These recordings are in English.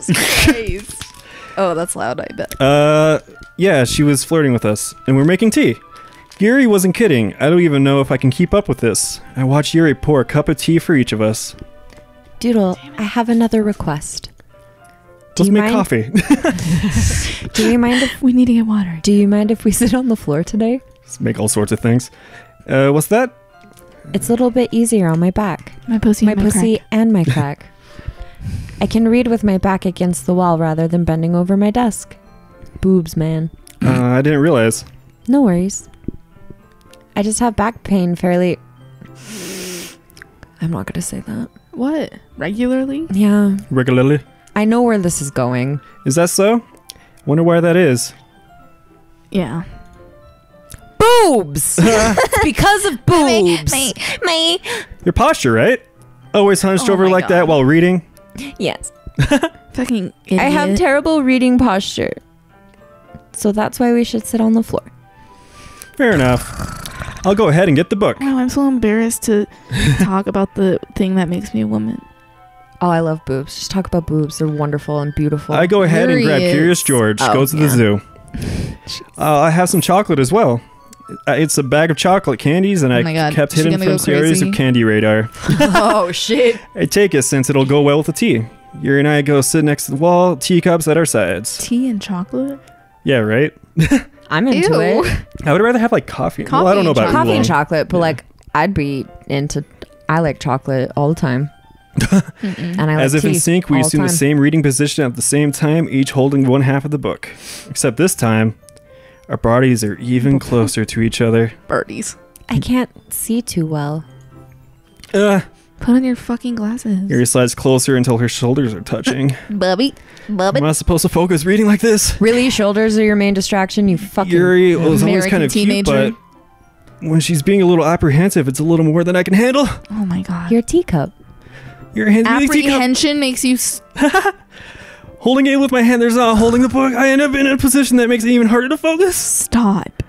Jesus Christ. Oh, that's loud, I bet. Yeah, she was flirting with us, and we're making tea. Yuri wasn't kidding. I don't even know if I can keep up with this. I watched Yuri pour a cup of tea for each of us. Doodle, I have another request. Let's make coffee. Do you mind if we need to get water? Do you mind if we sit on the floor today? Let's make all sorts of things. What's that? It's a little bit easier on my back. My pussy And my crack. I can read with my back against the wall rather than bending over my desk. Boobs, man. I didn't realize. No worries. I just have back pain fairly... I'm not going to say that. What? Regularly? Yeah. Regularly? I know where this is going. Is that so? Wonder why that is. Yeah. Boobs! It's because of boobs. My. Your posture, right? Always hunched over like God. that while reading? Yes. Fucking idiot. I have terrible reading posture. So that's why we should sit on the floor. Fair enough. I'll go ahead and get the book. Wow, I'm so embarrassed to talk about the thing that makes me a woman. Oh, I love boobs. Just talk about boobs. They're wonderful and beautiful. I go ahead and grab Curious George. Oh, Go to the zoo. I have some chocolate as well. It's a bag of chocolate candies, and I kept hidden from series of candy radar. Oh, shit. I take it since it'll go well with the tea. Yuri and I go sit next to the wall, teacups at our sides. Tea and chocolate? Yeah, right? I'm into it. I would rather have like coffee. Well, I don't know about coffee and chocolate, but like I'd be into. I like chocolate all the time. And I like As if in sync, we assume the same reading position at the same time, each holding one half of the book. Except this time, our bodies are even closer to each other. Birdies. I can't see too well. Put on your fucking glasses. Yuri slides closer until her shoulders are touching. Bubby. I'm not supposed to focus reading like this. Really? Shoulders are your main distraction? You fucking... Yuri was always kind of teenager. cute, but when she's being a little apprehensive, it's a little more than I can handle. Oh my god. Your teacup. Your hands apprehension makes you... Holding it with my hand, there's not holding the book. I end up in a position that makes it even harder to focus. Stop.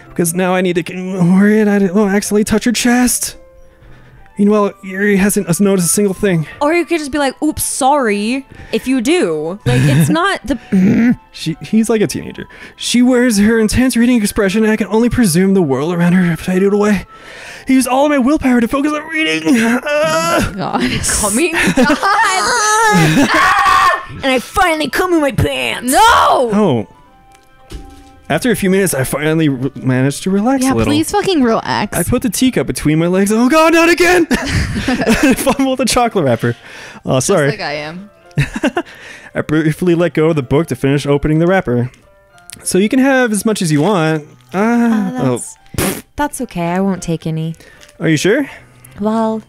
Because now I need to get worried I don't accidentally touch her chest. Meanwhile, Yuri hasn't noticed a single thing. Or you could just be like, oops, sorry, if you do. Like, it's not the... He's like a teenager. She wears her intense reading expression, and I can only presume the world around her faded away. I used all of my willpower to focus on reading. Oh God. Coming? And I finally come in my pants. No! Oh. After a few minutes, I finally managed to relax a little. Yeah, please fucking relax. I put the teacup between my legs. Oh God, not again! I fumbled the chocolate wrapper. Oh, sorry. Just like I am. I briefly let go of the book to finish opening the wrapper. So you can have as much as you want. That's okay. I won't take any. Are you sure? Well,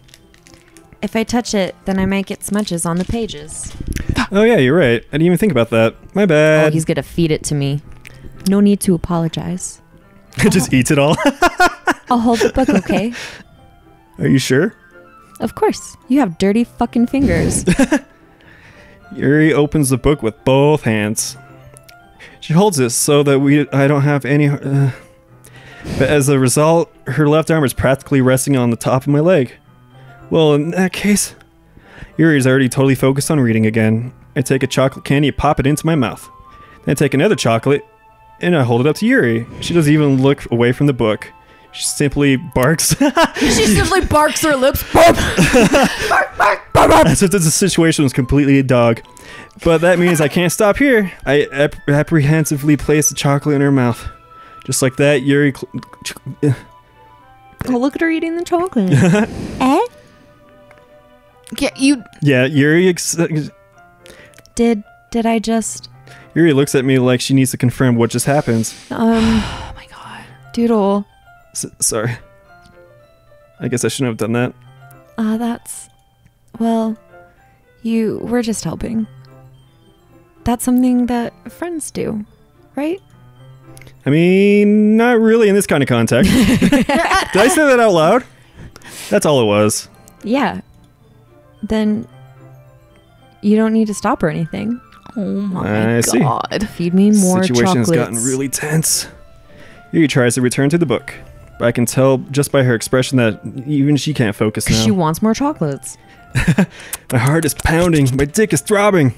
if I touch it, then I might get smudges on the pages. Oh yeah, you're right. I didn't even think about that. My bad. Oh, he's gonna feed it to me. No need to apologize. Just eats it all. I'll hold the book, okay? Are you sure? Of course. You have dirty fucking fingers. Yuri opens the book with both hands. She holds it so that I don't have any... but as a result, her left arm is practically resting on the top of my leg. Well, in that case, Yuri's already totally focused on reading again. I take a chocolate candy and pop it into my mouth. Then I take another chocolate and I hold it up to Yuri. She doesn't even look away from the book. She simply barks. She simply barks her lips. Bark, bark, bark, bark. As if the situation was completely a dog. But that means I can't stop here. I apprehensively place the chocolate in her mouth. Just like that, Yuri... Oh, look at her eating the chocolate. Eh? Yeah, Yuri... Did I just... Yuri looks at me like she needs to confirm what just happened. Oh my god. Doodle. Sorry. I guess I shouldn't have done that. That's... Well, we're just helping. That's something that friends do, right? I mean, not really in this kind of context. Did I say that out loud? That's all it was. Yeah. Then you don't need to stop or anything. Oh my god. See. Feed me more chocolates. The situation has gotten really tense. Yuri tries to return to the book, but I can tell just by her expression that even she can't focus now. She wants more chocolates. My heart is pounding. My dick is throbbing.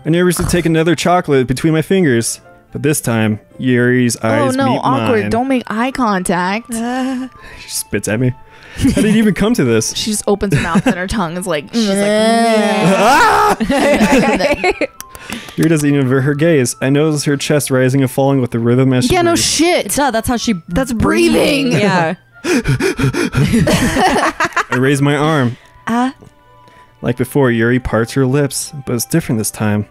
I never used to take another chocolate between my fingers. But this time, Yuri's eyes meet awkward. mine. Don't make eye contact. She spits at me. How did you even come to this? She just opens her mouth and her tongue is like, she's Ah! Yuri doesn't even avert her gaze. I notice her chest rising and falling with the rhythm as she yeah, no breathes. shit. That's how she. That's breathing. Yeah. I raise my arm. Like before, Yuri parts her lips, but it's different this time.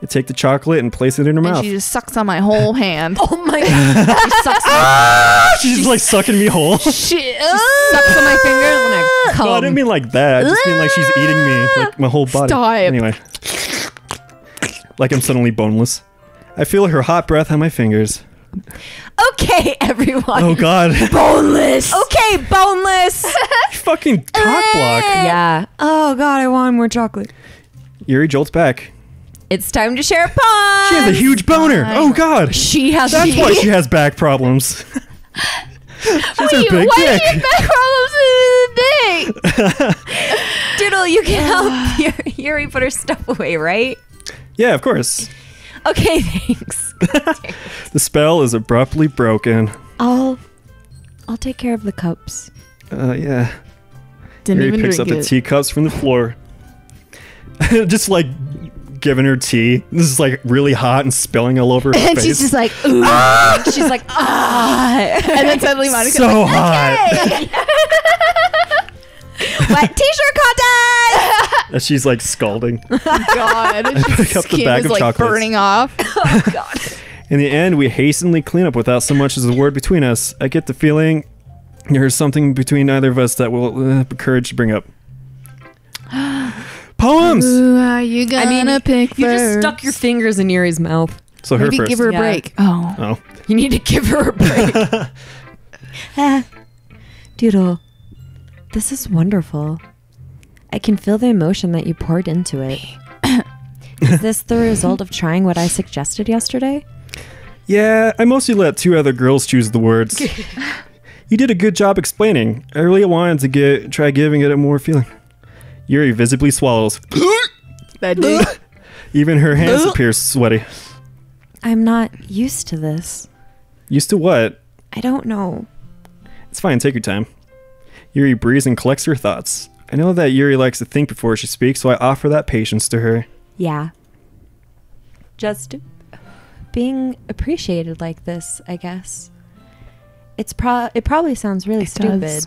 I take the chocolate and place it in her And mouth. she just sucks on my whole hand. Oh my god. She sucks She's just like sucking me whole. Shit. sucks on my fingers and I come. No, I didn't mean like that. I just mean like she's eating me, like my whole body. Stop. Anyway. Like I'm suddenly boneless. I feel her hot breath on my fingers. Okay, everyone. Oh god. Boneless. Okay, boneless. Fucking cock block. Yeah. Oh god, I want more chocolate. Yuri jolts back. It's time to share a pie. She has a huge boner. Oh god. She has. That's why she has back problems. She's a big why dick. do you have back problems with the Doodle, you can help Yuri put her stuff away, right? Yeah, of course. Okay, thanks. The spell is abruptly broken. I'll take care of the cups. Yeah. Didn't Yuri even picks drink up the it. teacups from the floor. Just like giving her tea. This is like really hot and spilling all over her And face. she's just like, ooh. She's like, And then suddenly Monica's so like, hot. wet t-shirt contest. And she's like scalding. God. pick up the Skin bag is of like chocolates. burning off. Oh god. In the end, we hastily clean up without so much as a word between us. I get the feeling there's something between neither of us that will courage to bring up. Poems! Who are you gonna pick You first? just stuck your fingers in Yuri's mouth. So her Maybe first. give her a Yeah. break. Oh. Oh. You need to give her a break. Doodle, this is wonderful. I can feel the emotion that you poured into it. Is this the result of trying what I suggested yesterday? Yeah, I mostly let two other girls choose the words. You did a good job explaining. I really wanted to try giving it a more feeling. Yuri visibly swallows. That dude. Even her hands appear sweaty. I'm not used to this. Used to what? I don't know. It's fine, take your time. Yuri breathes and collects her thoughts. I know that Yuri likes to think before she speaks, so I offer that patience to her. Yeah. Just being appreciated like this, I guess. It probably sounds really stupid. does.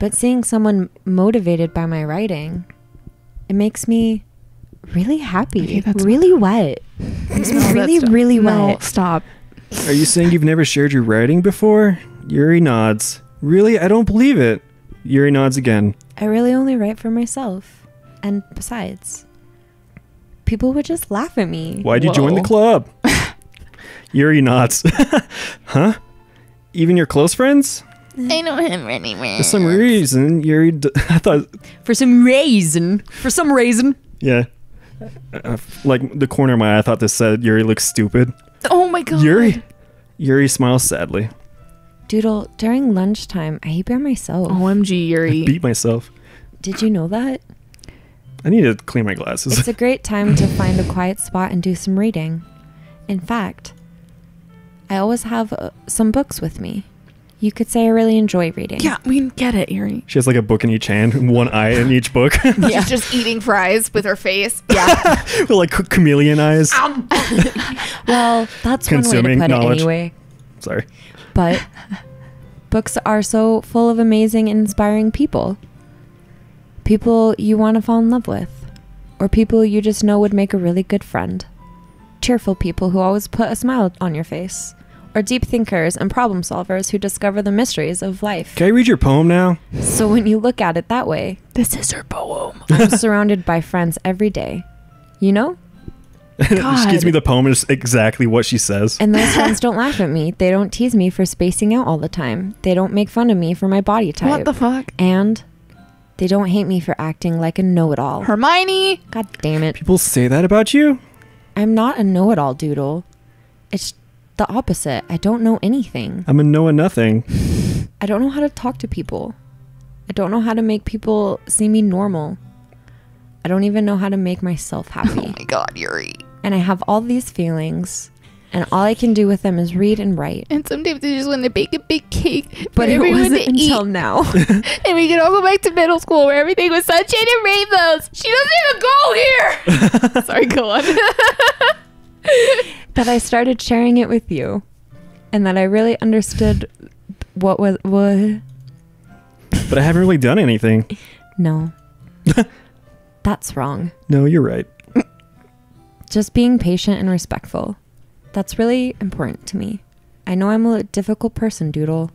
But seeing someone motivated by my writing, it makes me really happy. Okay, that's- really wet. Makes me really, really No, wet. stop. Are you saying you've never shared your writing before? Yuri nods. Really? I don't believe it. Yuri nods again. I really only write for myself. And besides, people would just laugh at me. Why'd you join the Whoa. club? Yuri nods. Huh? Even your close friends? I know him anywhere. For some reason, Yuri... I thought... For some reason. For some reason. Yeah. Like the corner of my eye, I thought this said Yuri looks stupid. Oh my god. Yuri smiles sadly. Doodle, during lunchtime, I eat by myself. OMG, I Yuri. beat myself. Did you know that? I need to clean my glasses. It's a great time to find a quiet spot and do some reading. In fact, I always have some books with me. You could say I really enjoy reading. Yeah, we get it, Yuri. She has like a book in each hand and one eye in each book. She's just eating fries with her face. Yeah. With like chameleon eyes. Well, that's one way Consuming to put knowledge. it anyway. Sorry. But books are so full of amazing, inspiring people. People you want to fall in love with. Or people you just know would make a really good friend. Cheerful people who always put a smile on your face. Or deep thinkers and problem solvers who discover the mysteries of life. Can I read your poem now? So when you look at it that way, This is her poem. I'm surrounded by friends every day. You know? She gives me the poem and it's exactly what she says. And those friends don't laugh at me. They don't tease me for spacing out all the time. They don't make fun of me for my body type. What the fuck? And they don't hate me for acting like a know-it-all. Hermione. God damn it. People say that about you? I'm not a know-it-all, Doodle. It's the opposite. I don't know anything. I'm a know nothing. I don't know how to talk to people. I don't know how to make people see me normal. I don't even know how to make myself happy. Oh my God, Yuri. And I have all these feelings, and all I can do with them is read and write. And sometimes I just want to bake a big cake. But it everyone wasn't to eat. until now. And we can all go back to middle school where everything was sunshine and rainbows. She doesn't even go here. Sorry, go on. That I started sharing it with you, and that I really understood what. But I haven't really done anything. No. That's wrong. No, you're right. Just being patient and respectful. That's really important to me. I know I'm a difficult person, Doodle.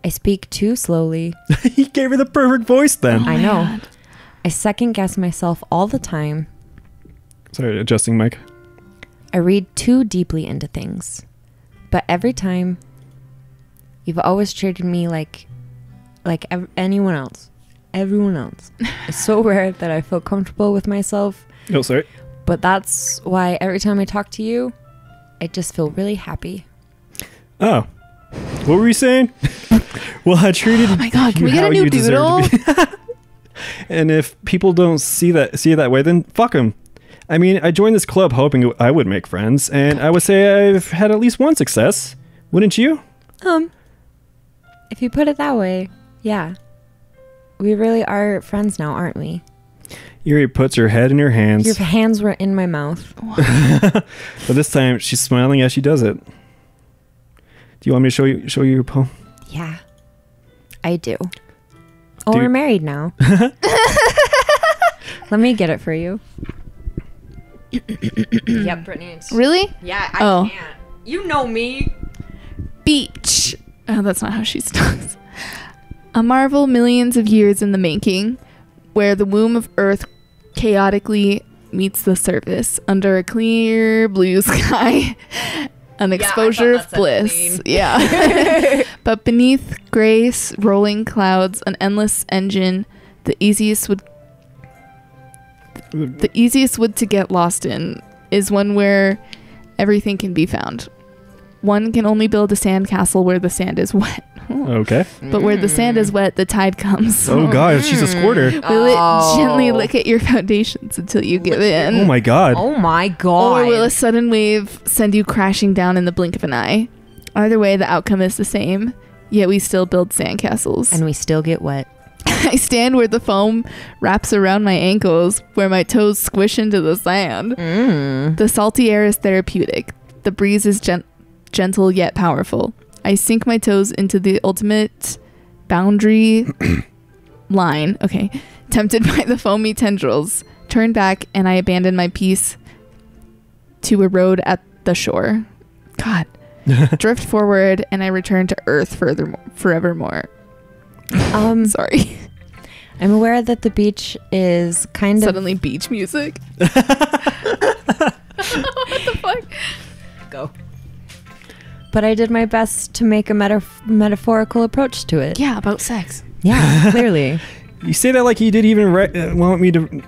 I speak too slowly. He gave her the perfect voice then. I know. I second guess myself all the time. Sorry, adjusting mic. I read too deeply into things. But every time, you've always treated me like anyone else. Everyone else. It's so rare that I feel comfortable with myself. Oh, sorry. But that's why every time I talk to you, I just feel really happy. Oh. What were you saying? Well, I treated Oh my God, can you we get how a new you deserve to be. And if people don't see it that way, then fuck them. I mean, I joined this club hoping I would make friends, and I would say I've had at least one success. Wouldn't you? If you put it that way, yeah. We really are friends now, aren't we? Yuri puts her head in her hands. Your hands were in my mouth. But this time, she's smiling as she does it. Do you want me to show you your poem? Yeah, I do. Oh, Dude. we're married now. Let me get it for you. Yep, Brittany. Really? Yeah, Oh. can't. You know me. Beach. Oh, that's not how she starts. A marvel millions of years in the making, where the womb of Earth chaotically meets the surface under a clear blue sky. An exposure of bliss. Yeah. But beneath gray rolling clouds, an endless engine, the easiest wood to get lost in is one where everything can be found. One can only build a sandcastle where the sand is wet. Okay. But where the sand is wet, the tide comes. Oh god, she's a squirter. Will it gently lick at your foundations until you give in? Oh my god. Oh my god. Or will a sudden wave send you crashing down in the blink of an eye? Either way, the outcome is the same. Yet we still build sandcastles. And we still get wet. I stand where the foam wraps around my ankles, where my toes squish into the sand. The salty air is therapeutic. The breeze is gentle yet powerful. I sink my toes into the ultimate boundary line. Okay. Tempted by the foamy tendrils. Turn back and I abandon my peace to erode at the shore. God. Drift forward and I return to Earth forevermore. Sorry. I'm aware that the beach is kind Suddenly beach music. What the fuck? Go. But I did my best to make a metaphorical approach to it. Yeah, about sex. Yeah, clearly. You say that like you didn't even want me to...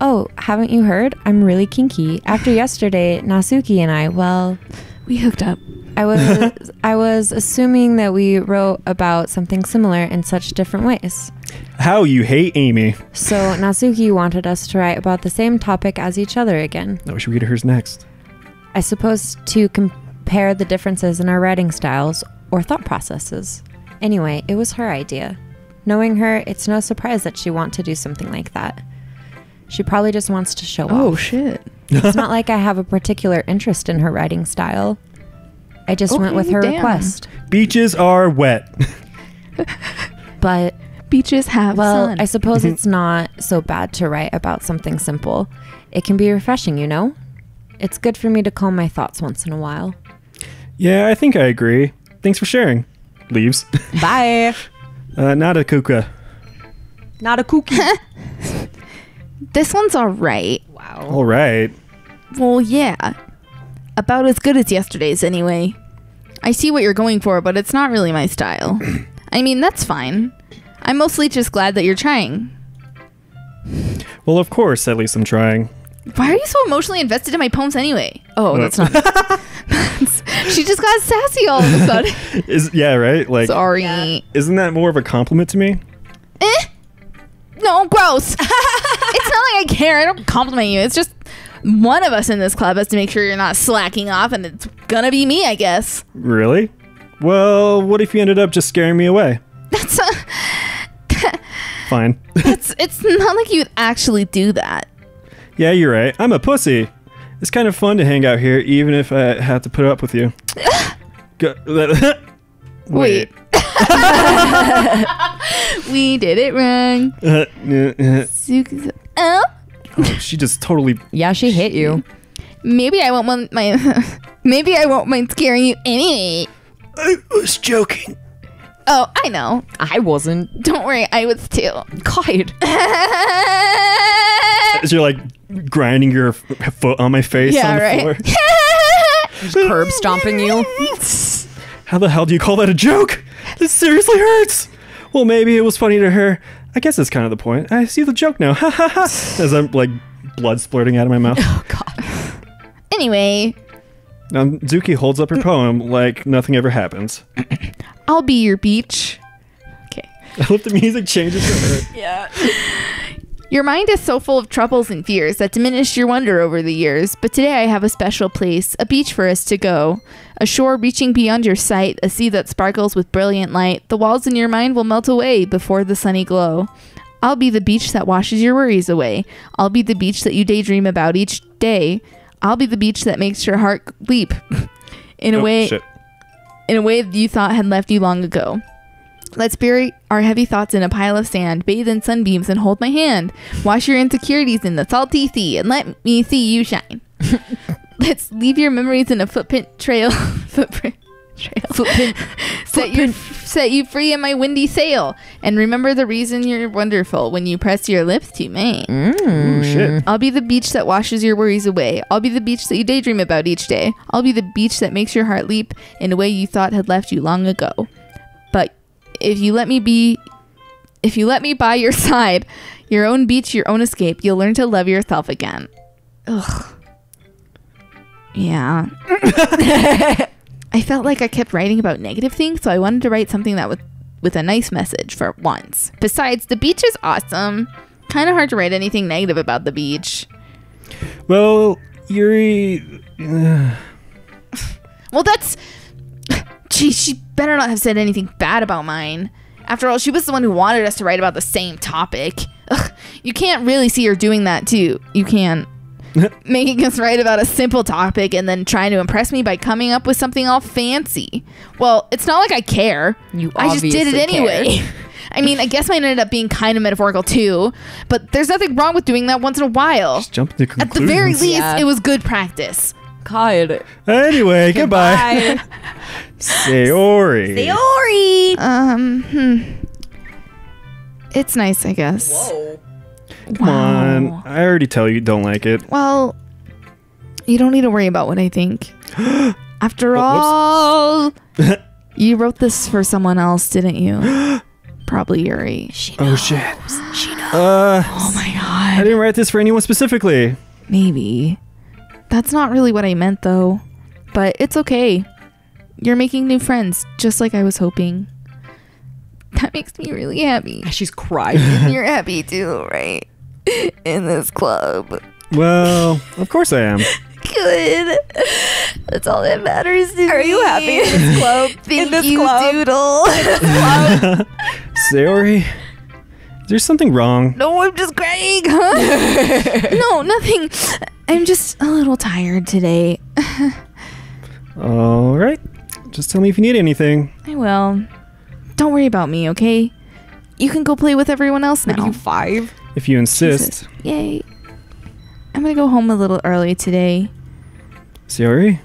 Oh, haven't you heard? I'm really kinky. After yesterday, Nasuki and I, well... We hooked up. I was assuming that we wrote about something similar in such different ways. How you hate Amy. So Nasuki wanted us to write about the same topic as each other again. Oh, we should read hers next. I suppose to compare the differences in our writing styles or thought processes. Anyway, it was her idea. Knowing her, it's no surprise that she'd want to do something like that. She probably just wants to show off. Oh, shit. It's not like I have a particular interest in her writing style. I just went with her request. Beaches are wet. But beaches have sun. I suppose it's not so bad to write about something simple. It can be refreshing, you know? It's good for me to calm my thoughts once in a while. Yeah, I think I agree. Thanks for sharing. Leaves. Bye. Not a kuka. Not a cookie. This one's all right. Wow. All right. Well, yeah. About as good as yesterday's anyway. I see what you're going for, but it's not really my style. I mean, that's fine. I'm mostly just glad that you're trying. Well, of course, at least I'm trying. Why are you so emotionally invested in my poems anyway? Oh, that's not... She just got sassy all of a sudden. Yeah, right? Like, sorry. Yeah. Isn't that more of a compliment to me? No, gross. It's not like I care. I don't compliment you. It's just one of us in this club has to make sure you're not slacking off, and it's gonna be me, I guess. Really? Well, what if you ended up just scaring me away? That's Fine. it's not like you'd actually do that. Yeah, you're right. I'm a pussy. It's kind of fun to hang out here, even if I have to put up with you. Wait. We did it wrong. Oh? Oh, she just totally... Yeah, she hit you. Maybe I won't mind maybe I won't mind scaring you anyway. I was joking. Oh, I know. I wasn't. Don't worry, I was too. God. As you're like grinding your foot on my face on the floor. Just curb stomping you. How the hell do you call that a joke? This seriously hurts. Well, maybe it was funny to her. I guess that's kind of the point. I see the joke now. Ha ha ha. As I'm like blood splurting out of my mouth. Oh, God. Anyway. Zuki holds up her poem like nothing ever happens. I'll be your beach. Okay. I hope the music changes for her. Yeah. Your mind is so full of troubles and fears that diminished your wonder over the years, but today I have a special place, a beach for us to go. A shore reaching beyond your sight, a sea that sparkles with brilliant light. The walls in your mind will melt away before the sunny glow. I'll be the beach that washes your worries away. I'll be the beach that you daydream about each day. I'll be the beach that makes your heart leap in a way you thought had left you long ago. Let's bury our heavy thoughts in a pile of sand, bathe in sunbeams and hold my hand. Wash your insecurities in the salty sea and let me see you shine. Let's leave your memories in a footprint trail. Set you free in my windy sail. And remember the reason you're wonderful when you press your lips to mine. Ooh, shit. I'll be the beach that washes your worries away. I'll be the beach that you daydream about each day. I'll be the beach that makes your heart leap in a way you thought had left you long ago. But if you let me by your side, your own beach, your own escape, you'll learn to love yourself again. Ugh. Yeah. I felt like I kept writing about negative things, so I wanted to write something that with a nice message for once. Besides, the beach is awesome. Kind of hard to write anything negative about the beach. Well, Yuri... Well, that's... Geez, she better not have said anything bad about mine. After all, she was the one who wanted us to write about the same topic. Ugh, you can't really see her doing that, too. You can. Making us write about a simple topic and then trying to impress me by coming up with something all fancy. Well, it's not like I care. I just did it anyway. I mean, I guess mine ended up being kind of metaphorical too, but there's nothing wrong with doing that once in a while. Just jump to conclusions. At the very least, it was good practice. God. Anyway, goodbye. Sayori. It's nice, I guess. Whoa. Come on. I already tell you don't like it. Well, you don't need to worry about what I think. After all, you wrote this for someone else, didn't you? Probably Yuri. She knows. Oh, shit. She knows. Oh my god. I didn't write this for anyone specifically. Maybe. That's not really what I meant, though. But it's okay. You're making new friends, just like I was hoping. That makes me really happy. She's crying. You're happy too, right? In this club. Well, of course I am. Good. That's all that matters to me. Are you happy in this club? Thank you, Doodle. Sayori, is there something wrong? No, I'm just crying. Huh? No, nothing. I'm just a little tired today. All right. Just tell me if you need anything. I will. Don't worry about me, okay? You can go play with everyone else now. Are you 5? If you insist. Jesus. Yay. I'm gonna go home a little early today. Sayori?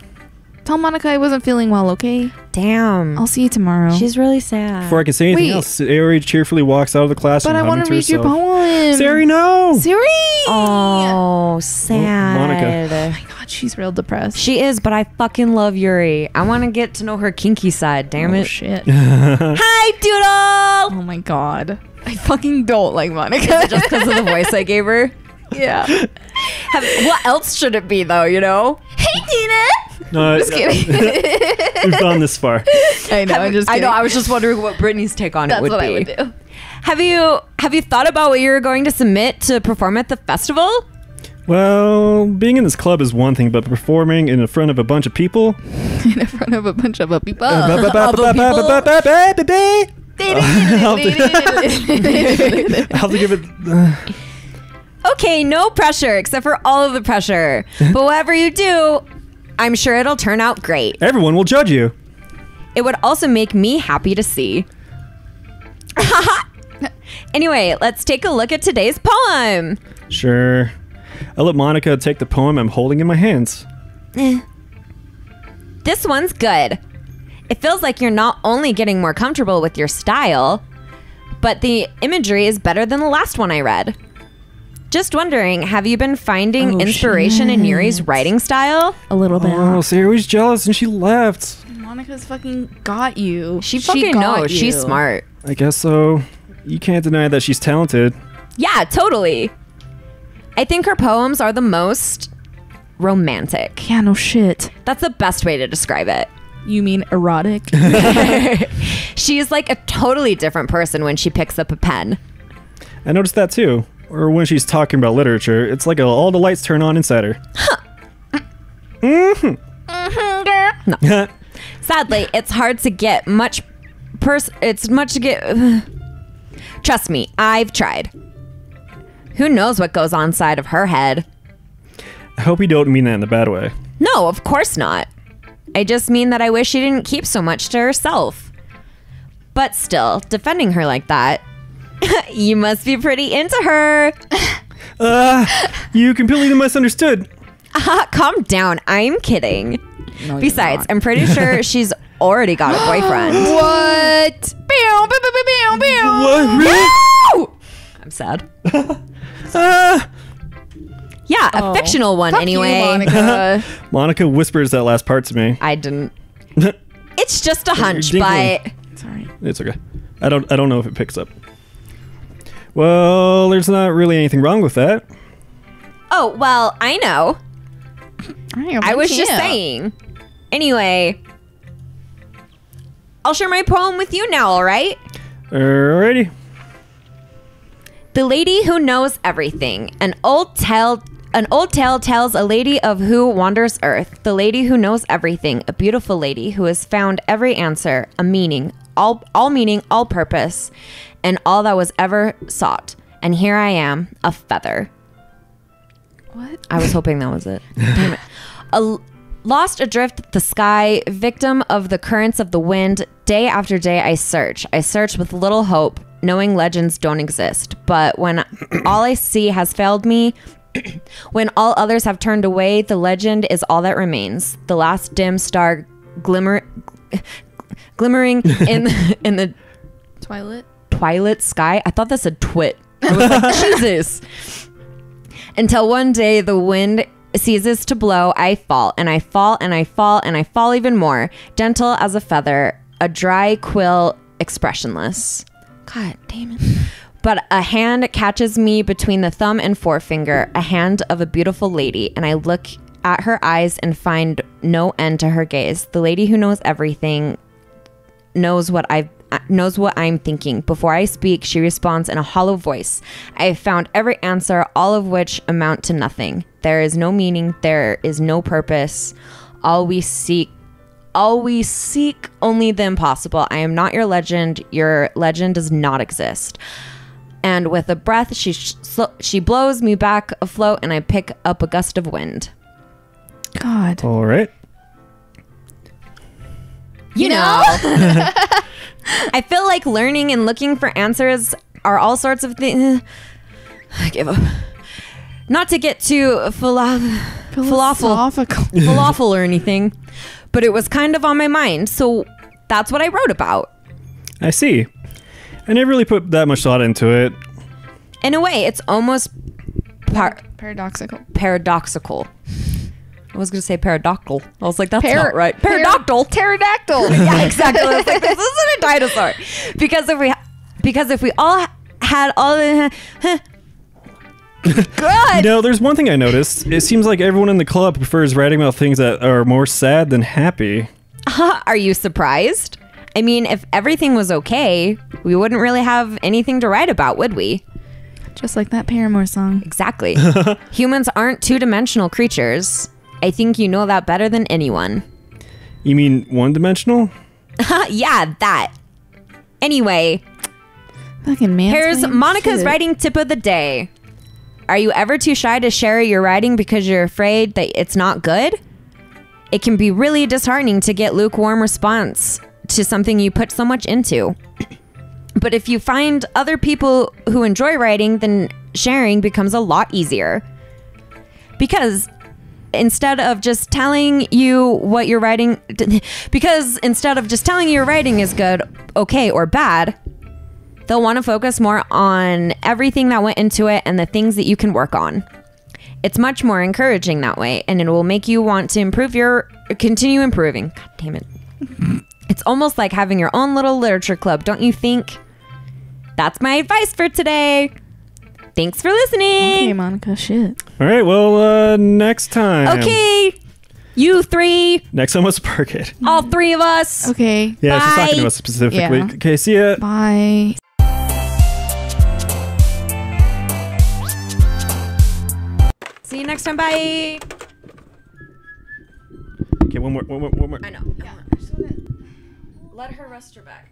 Tell Monica I wasn't feeling well, okay? Damn. I'll see you tomorrow. She's really sad. Before I can say anything Wait. else, Sayori cheerfully walks out of the classroom. But I want to read your herself. poem. Sayori, no! Sayori! Oh, sad. Monica. Oh my god, she's real depressed. She is, but I fucking love Yuri. I want to get to know her kinky side, damn it. Shit. Hi, Doodle! Oh my god. I fucking don't like Monica. Just because of the voice I gave her? Yeah. What else should it be, though, you know? Hey, Tina! No, Just kidding. We've gone this far. I know, I'm just kidding. I know, I was just wondering what Brittany's take on That's it would what be. I would do. Have you thought about what you're going to submit to perform at the festival? Well, being in this club is one thing, but performing in front of a bunch of people... In front of a bunch of people. I'll have to give it... Okay, no pressure, except for all of the pressure. But whatever you do, I'm sure it'll turn out great. Everyone will judge you. It would also make me happy to see. Anyway, let's take a look at today's poem. Sure. I'll let Monica take the poem I'm holding in my hands. This one's good. It feels like you're not only getting more comfortable with your style, but the imagery is better than the last one I read. Just wondering, have you been finding inspiration in Yuri's writing style? A little bit. Oh, Sarah's jealous and she left. Monica's fucking got you. She fucking knows. She's smart. I guess so. You can't deny that she's talented. Yeah, totally. I think her poems are the most romantic. Yeah, no shit. That's the best way to describe it. You mean erotic? She's like a totally different person when she picks up a pen. I noticed that too. Or when she's talking about literature, it's like all the lights turn on inside her. No. Sadly, it's hard to get much Trust me, I've tried. Who knows what goes on inside of her head? I hope you don't mean that in a bad way. No, of course not. I just mean that I wish she didn't keep so much to herself. But still, defending her like that, you must be pretty into her. You completely misunderstood. Calm down, I'm kidding. No, Besides, I'm pretty sure she's already got a boyfriend. What? What? Really? I'm sad. Yeah, a fictional one Fuck anyway. you, Monica. Monica whispers that last part to me. I didn't. It's just a hunch, Dinkling. but Sorry. It's okay. I don't know if it picks up. Well, there's not really anything wrong with that. oh well, I know. I was just saying. Anyway, I'll share my poem with you now, all right? Alrighty. The lady who knows everything. An old tale tells a lady of who wanders earth. The lady who knows everything. A beautiful lady who has found every answer, a meaning, all meaning, all purpose, and all that was ever sought. And here I am, a feather. What? I was hoping that was it. Damn it. Lost adrift the sky, victim of the currents of the wind. Day after day I search. I search with little hope, knowing legends don't exist. But when all I see has failed me, when all others have turned away, the legend is all that remains. The last dim star glimmering in the twilight sky. I thought that said twit. I was like, Jesus. Until one day the wind ceases to blow, I fall, and I fall, and I fall, and I fall even more, gentle as a feather, a dry quill, expressionless. God damn it. But a hand catches me between the thumb and forefinger, a hand of a beautiful lady, and I look at her eyes and find no end to her gaze. The lady who knows everything knows what I'm thinking. Before I speak, she responds in a hollow voice. I have found every answer, all of which amount to nothing. There is no meaning. There is no purpose. All we seek, only the impossible. I am not your legend. Your legend does not exist. And with a breath, she blows me back afloat, and I pick up a gust of wind. God. All right. You know. I feel like learning and looking for answers are all sorts of things. I give up. Not to get too philosophical or anything, but it was kind of on my mind, so that's what I wrote about. I see. I never really put that much thought into it. In a way, it's almost Paradoxical. paradoxical. I was going to say paradoxical. I was like, that's not right. Pterodactyl. Pterodactyl. Yeah, exactly. I was like, this isn't a dinosaur. Because if we all had all the... Good. You know, there's one thing I noticed. It seems like everyone in the club prefers writing about things that are more sad than happy. Are you surprised? I mean, if everything was okay, we wouldn't really have anything to write about, would we? Just like that Paramore song. Exactly. Humans aren't two-dimensional creatures. I think you know that better than anyone. You mean one-dimensional? Yeah, that. Anyway, Fucking man. here's Monica's writing tip of the day. Are you ever too shy to share your writing because you're afraid that it's not good? It can be really disheartening to get lukewarm response to something you put so much into. But if you find other people who enjoy writing, then sharing becomes a lot easier. Because instead of just telling you what you're writing, your writing is good, okay, or bad, they'll want to focus more on everything that went into it and the things that you can work on. It's much more encouraging that way, and it will make you want to continue improving. God damn it. It's almost like having your own little literature club, don't you think? That's my advice for today. Thanks for listening. Okay, Monica, shit. All right, well, next time. Okay, you three. Next time was SUBPARCADE. All three of us. Okay. Yeah, she's Bye. talking to us specifically. Yeah. Okay, see ya. Bye. See you next time. Bye. Okay, one more. I know. Let her rest her back.